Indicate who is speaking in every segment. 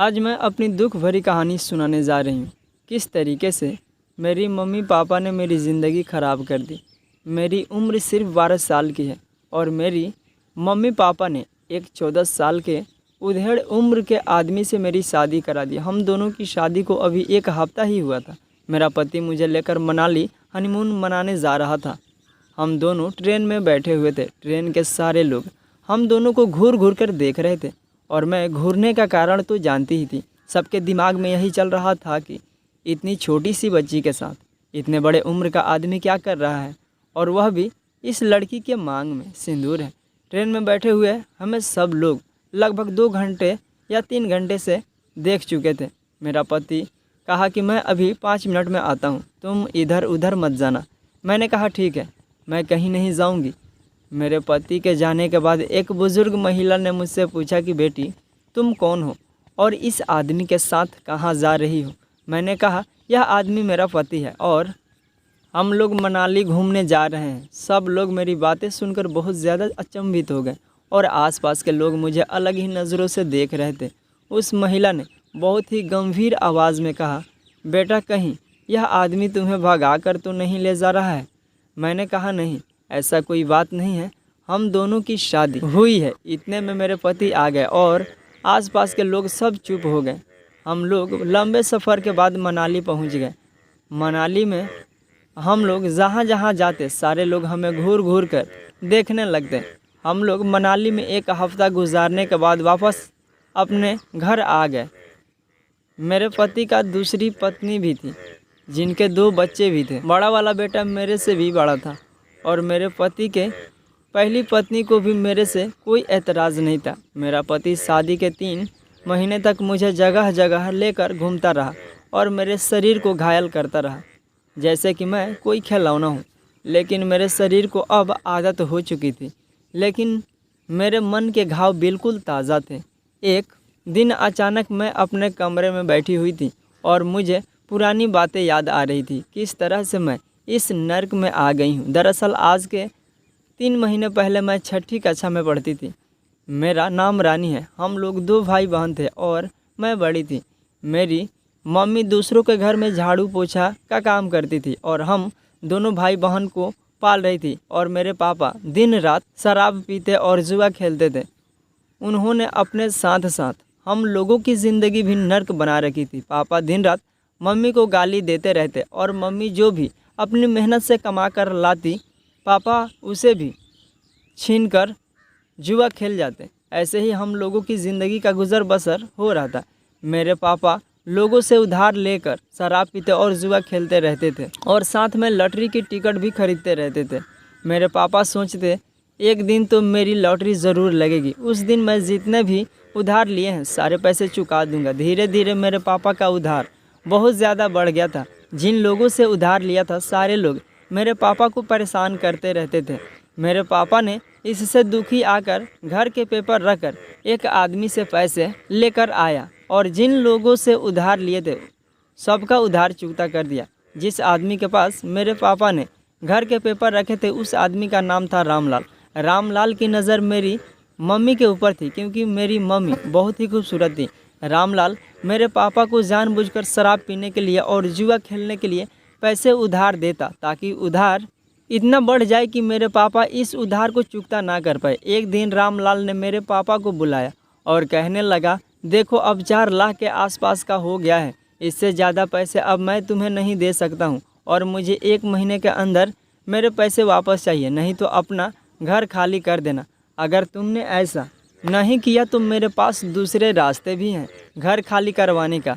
Speaker 1: आज मैं अपनी दुख भरी कहानी सुनाने जा रही हूँ। किस तरीके से मेरी मम्मी पापा ने मेरी ज़िंदगी ख़राब कर दी। मेरी उम्र सिर्फ 12 साल की है और मेरी मम्मी पापा ने एक 14 साल के उधेड़ उम्र के आदमी से मेरी शादी करा दी। हम दोनों की शादी को अभी एक हफ़्ता ही हुआ था। मेरा पति मुझे लेकर मनाली हनीमून मनाने जा रहा था। हम दोनों ट्रेन में बैठे हुए थे। ट्रेन के सारे लोग हम दोनों को घूर घूर कर देख रहे थे और मैं घूरने का कारण तो जानती ही थी। सबके दिमाग में यही चल रहा था कि इतनी छोटी सी बच्ची के साथ इतने बड़े उम्र का आदमी क्या कर रहा है, और वह भी इस लड़की के मांग में सिंदूर है। ट्रेन में बैठे हुए हमें सब लोग लगभग 2 घंटे या 3 घंटे से देख चुके थे। मेरा पति कहा कि मैं अभी 5 मिनट में आता हूँ, तुम इधर उधर मत जाना। मैंने कहा ठीक है, मैं कहीं नहीं जाऊँगी। मेरे पति के जाने के बाद एक बुज़ुर्ग महिला ने मुझसे पूछा कि बेटी तुम कौन हो और इस आदमी के साथ कहाँ जा रही हो। मैंने कहा यह आदमी मेरा पति है और हम लोग मनाली घूमने जा रहे हैं। सब लोग मेरी बातें सुनकर बहुत ज़्यादा अचंभित हो गए और आसपास के लोग मुझे अलग ही नज़रों से देख रहे थे। उस महिला ने बहुत ही गंभीर आवाज़ में कहा, बेटा कहीं यह आदमी तुम्हें भगा कर तो नहीं ले जा रहा है। मैंने कहा नहीं, ऐसा कोई बात नहीं है, हम दोनों की शादी हुई है। इतने में मेरे पति आ गए और आसपास के लोग सब चुप हो गए। हम लोग लंबे सफ़र के बाद मनाली पहुंच गए। मनाली में हम लोग जहाँ जहाँ जाते सारे लोग हमें घूर घूर कर देखने लगते। हम लोग मनाली में एक हफ़्ता गुजारने के बाद वापस अपने घर आ गए। मेरे पति का दूसरी पत्नी भी थी जिनके 2 बच्चे भी थे। बड़ा वाला बेटा मेरे से भी बड़ा था और मेरे पति के पहली पत्नी को भी मेरे से कोई एतराज़ नहीं था। मेरा पति शादी के 3 महीने तक मुझे जगह जगह लेकर घूमता रहा और मेरे शरीर को घायल करता रहा जैसे कि मैं कोई खिलौना हूँ। लेकिन मेरे शरीर को अब आदत हो चुकी थी, लेकिन मेरे मन के घाव बिल्कुल ताज़ा थे। एक दिन अचानक मैं अपने कमरे में बैठी हुई थी और मुझे पुरानी बातें याद आ रही थी, किस तरह से मैं इस नर्क में आ गई हूँ। दरअसल आज के 3 महीने पहले मैं 6ठी कक्षा में पढ़ती थी। मेरा नाम रानी है। हम लोग 2 भाई बहन थे और मैं बड़ी थी। मेरी मम्मी दूसरों के घर में झाड़ू पोछा का काम करती थी और हम दोनों भाई बहन को पाल रही थी। और मेरे पापा दिन रात शराब पीते और जुआ खेलते थे। उन्होंने अपने साथ साथ हम लोगों की ज़िंदगी भी नर्क बना रखी थी। पापा दिन रात मम्मी को गाली देते रहते और मम्मी जो भी अपनी मेहनत से कमा कर लाती पापा उसे भी छीन कर जुआ खेल जाते। ऐसे ही हम लोगों की ज़िंदगी का गुजर बसर हो रहा था। मेरे पापा लोगों से उधार लेकर शराब पीते और जुआ खेलते रहते थे और साथ में लॉटरी की टिकट भी खरीदते रहते थे। मेरे पापा सोचते एक दिन तो मेरी लॉटरी ज़रूर लगेगी, उस दिन मैं जितने भी उधार लिए हैं सारे पैसे चुका दूंगा। धीरे धीरे मेरे पापा का उधार बहुत ज़्यादा बढ़ गया था। जिन लोगों से उधार लिया था सारे लोग मेरे पापा को परेशान करते रहते थे। मेरे पापा ने इससे दुखी आकर घर के पेपर रखकर एक आदमी से पैसे लेकर आया और जिन लोगों से उधार लिए थे सबका उधार चुकता कर दिया। जिस आदमी के पास मेरे पापा ने घर के पेपर रखे थे उस आदमी का नाम था रामलाल। रामलाल की नज़र मेरी मम्मी के ऊपर थी क्योंकि मेरी मम्मी बहुत ही खूबसूरत थी। रामलाल मेरे पापा को जानबूझकर शराब पीने के लिए और जुआ खेलने के लिए पैसे उधार देता ताकि उधार इतना बढ़ जाए कि मेरे पापा इस उधार को चुकता ना कर पाए। एक दिन रामलाल ने मेरे पापा को बुलाया और कहने लगा, देखो अब 4 लाख के आसपास का हो गया है, इससे ज़्यादा पैसे अब मैं तुम्हें नहीं दे सकता हूँ और मुझे 1 महीने के अंदर मेरे पैसे वापस चाहिए, नहीं तो अपना घर खाली कर देना। अगर तुमने ऐसा नहीं किया तो मेरे पास दूसरे रास्ते भी हैं घर खाली करवाने का।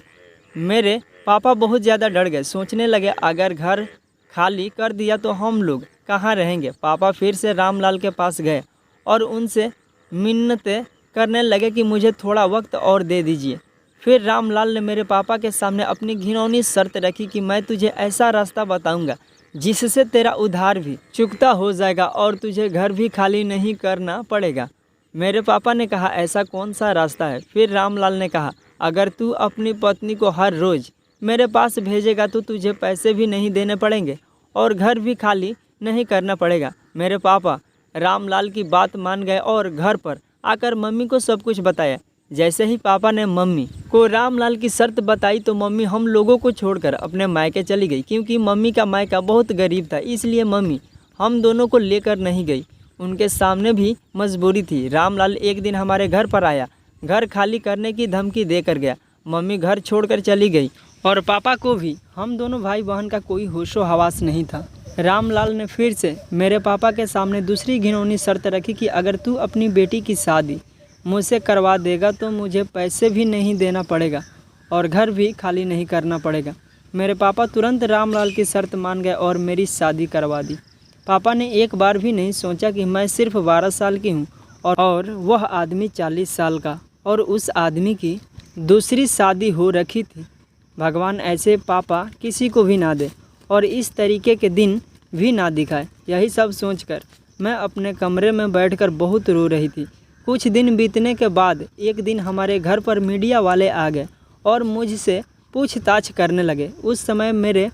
Speaker 1: मेरे पापा बहुत ज़्यादा डर गए, सोचने लगे अगर घर खाली कर दिया तो हम लोग कहाँ रहेंगे। पापा फिर से रामलाल के पास गए और उनसे मिन्नतें करने लगे कि मुझे थोड़ा वक्त और दे दीजिए। फिर रामलाल ने मेरे पापा के सामने अपनी घिनौनी शर्त रखी कि मैं तुझे ऐसा रास्ता बताऊंगा जिससे तेरा उधार भी चुकता हो जाएगा और तुझे घर भी खाली नहीं करना पड़ेगा। मेरे पापा ने कहा ऐसा कौन सा रास्ता है। फिर रामलाल ने कहा अगर तू अपनी पत्नी को हर रोज़ मेरे पास भेजेगा तो तुझे पैसे भी नहीं देने पड़ेंगे और घर भी खाली नहीं करना पड़ेगा। मेरे पापा रामलाल की बात मान गए और घर पर आकर मम्मी को सब कुछ बताया। जैसे ही पापा ने मम्मी को रामलाल की शर्त बताई तो मम्मी हम लोगों को छोड़कर अपने मायके चली गई, क्योंकि मम्मी का मायका बहुत गरीब था, इसलिए मम्मी हम दोनों को लेकर नहीं गई। उनके सामने भी मजबूरी थी। रामलाल एक दिन हमारे घर पर आया, घर खाली करने की धमकी देकर गया। मम्मी घर छोड़कर चली गई और पापा को भी हम दोनों भाई बहन का कोई होशो हवास नहीं था। रामलाल ने फिर से मेरे पापा के सामने दूसरी घिनौनी शर्त रखी कि अगर तू अपनी बेटी की शादी मुझसे करवा देगा तो मुझे पैसे भी नहीं देना पड़ेगा और घर भी खाली नहीं करना पड़ेगा। मेरे पापा तुरंत रामलाल की शर्त मान गए और मेरी शादी करवा दी। पापा ने एक बार भी नहीं सोचा कि मैं सिर्फ 12 साल की हूँ और वह आदमी 40 साल का, और उस आदमी की दूसरी शादी हो रखी थी। भगवान ऐसे पापा किसी को भी ना दे और इस तरीके के दिन भी ना दिखाए। यही सब सोचकर मैं अपने कमरे में बैठकर बहुत रो रही थी। कुछ दिन बीतने के बाद एक दिन हमारे घर पर मीडिया वाले आ गए और मुझसे पूछताछ करने लगे। उस समय मेरे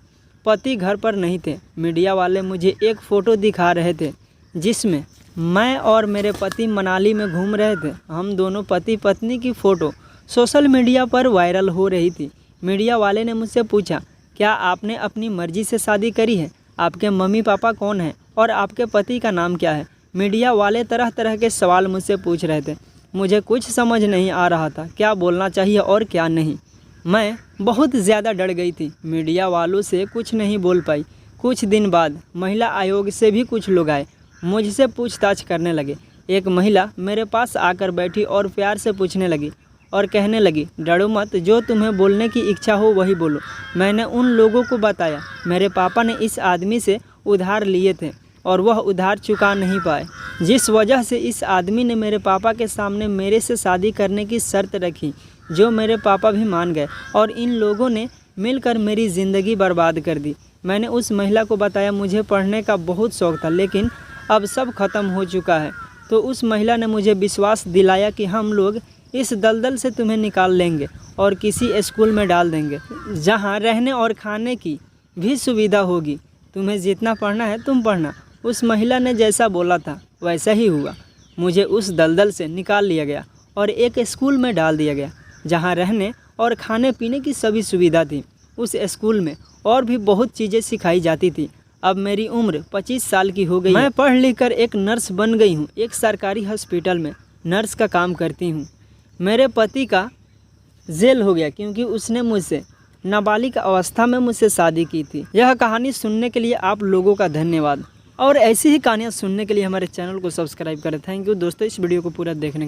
Speaker 1: पति घर पर नहीं थे। मीडिया वाले मुझे एक फ़ोटो दिखा रहे थे जिसमें मैं और मेरे पति मनाली में घूम रहे थे। हम दोनों पति पत्नी की फ़ोटो सोशल मीडिया पर वायरल हो रही थी। मीडिया वाले ने मुझसे पूछा, क्या आपने अपनी मर्ज़ी से शादी करी है? आपके मम्मी पापा कौन हैं और आपके पति का नाम क्या है? मीडिया वाले तरह तरह के सवाल मुझसे पूछ रहे थे। मुझे कुछ समझ नहीं आ रहा था क्या बोलना चाहिए और क्या नहीं। मैं बहुत ज़्यादा डर गई थी। मीडिया वालों से कुछ नहीं बोल पाई। कुछ दिन बाद महिला आयोग से भी कुछ लोग आए, मुझसे पूछताछ करने लगे। एक महिला मेरे पास आकर बैठी और प्यार से पूछने लगी और कहने लगी, डरो मत, जो तुम्हें बोलने की इच्छा हो वही बोलो। मैंने उन लोगों को बताया मेरे पापा ने इस आदमी से उधार लिए थे और वह उधार चुका नहीं पाए, जिस वजह से इस आदमी ने मेरे पापा के सामने मेरे से शादी करने की शर्त रखी, जो मेरे पापा भी मान गए और इन लोगों ने मिलकर मेरी ज़िंदगी बर्बाद कर दी। मैंने उस महिला को बताया मुझे पढ़ने का बहुत शौक़ था, लेकिन अब सब खत्म हो चुका है। तो उस महिला ने मुझे विश्वास दिलाया कि हम लोग इस दलदल से तुम्हें निकाल लेंगे और किसी स्कूल में डाल देंगे जहां रहने और खाने की भी सुविधा होगी। तुम्हें जितना पढ़ना है तुम पढ़ना। उस महिला ने जैसा बोला था वैसा ही हुआ। मुझे उस दलदल से निकाल लिया गया और एक स्कूल में डाल दिया गया जहां रहने और खाने पीने की सभी सुविधा थी। उस स्कूल में और भी बहुत चीज़ें सिखाई जाती थी। अब मेरी उम्र 25 साल की हो गई। मैं पढ़ लिख कर एक नर्स बन गई हूँ। एक सरकारी हॉस्पिटल में नर्स का काम करती हूँ। मेरे पति का जेल हो गया क्योंकि उसने मुझसे नाबालिग अवस्था में मुझसे शादी की थी। यह कहानी सुनने के लिए आप लोगों का धन्यवाद और ऐसी ही कहानियाँ सुनने के लिए हमारे चैनल को सब्सक्राइब करें। थैंक यू दोस्तों इस वीडियो को पूरा देखने के लिए।